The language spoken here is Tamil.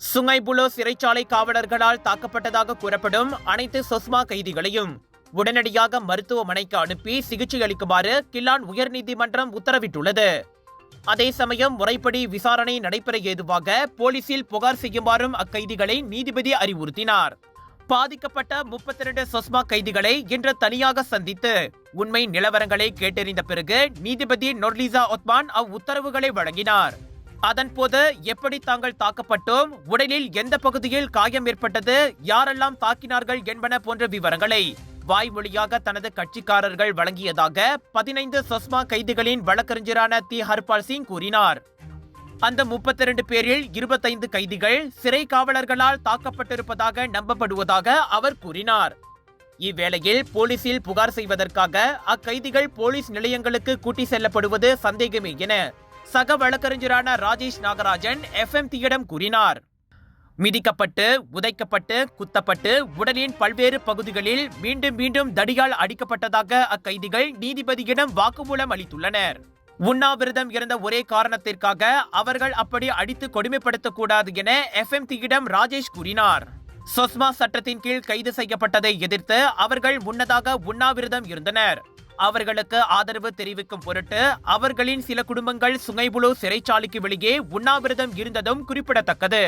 சுங்கைபுலோ சிறைச்சாலை காவலர்களால் தாக்கப்பட்டதாக கூறப்படும் அனைத்து சொஸ்மா கைதிகளையும் உடனடியாக மருத்துவமனைக்கு அனுப்பி சிகிச்சை அளிக்குமாறு கில்லான் உயர்நீதிமன்றம் உத்தரவிட்டுள்ளது. அதே சமயம் முறைப்படி விசாரணை நடைபெற ஏதுவாக போலீசில் புகார் செய்யுமாறும் அக்கைதிகளை நீதிபதி அறிவுறுத்தினார். பாதிக்கப்பட்ட 32 சொஸ்மா கைதிகளை இன்று தனியாக சந்தித்து உண்மை நிலவரங்களை கேட்டறிந்த பிறகு நீதிபதி நொர்லிசா ஒத்மான் அவ்வுத்தரவுகளை வழங்கினார். அதன்போது எப்படி தாங்கள் தாக்கப்பட்டோம், உடலில் எந்த பகுதியில் காயம் ஏற்பட்டது, யாரெல்லாம் தாக்கினார்கள் என்பன போன்ற விவரங்களை வாய்மொழியாக தனது கட்சிக்காரர்கள் வழங்கியதாக 15 சொஸ்மா கைதிகளின் வழக்கறிஞரான தி ஹர்பால் சிங் கூறினார். அந்த 32 பேரில் 25 கைதிகள் சிறை காவலர்களால் தாக்கப்பட்டிருப்பதாக நம்பப்படுவதாக அவர் கூறினார். இவ்வேளையில் போலீசில் புகார் செய்வதற்காக அக்கைதிகள் போலீஸ் நிலையங்களுக்கு கூட்டி செல்லப்படுவது சந்தேகமே என சக வழக்கறிஞரான ராஜேஷ் நாகராஜன் FMT-யிடம் கூறினார். மிதிக்கப்பட்டு, உதைக்கப்பட்டு, குத்தப்பட்டு உடலின் பல்வேறு பகுதிகளில் மீண்டும் மீண்டும் தடியால் அடிக்கப்பட்டதாக அக்கைதிகள் நீதிபதியிடம் வாக்குமூலம் அளித்துள்ளனர். உண்ணாவிரதம் இருந்த ஒரே காரணத்திற்காக அவர்கள் அப்படி அடித்து கொடுமைப்படுத்தக்கூடாது என FMT-யிடம் ராஜேஷ் கூறினார். சொஸ்மா சட்டத்தின் கீழ் கைது செய்யப்பட்டதை எதிர்த்து அவர்கள் முன்னதாக உண்ணாவிரதம் இருந்தனர். அவர்களுக்கு ஆதரவு தெரிவிக்கும் பொருட்டு அவர்களின் சில குடும்பங்கள் சுங்கைபுலோ சிறைச்சாலைக்கு வெளியே உண்ணாவிரதம் இருந்ததும் குறிப்பிடத்தக்கது.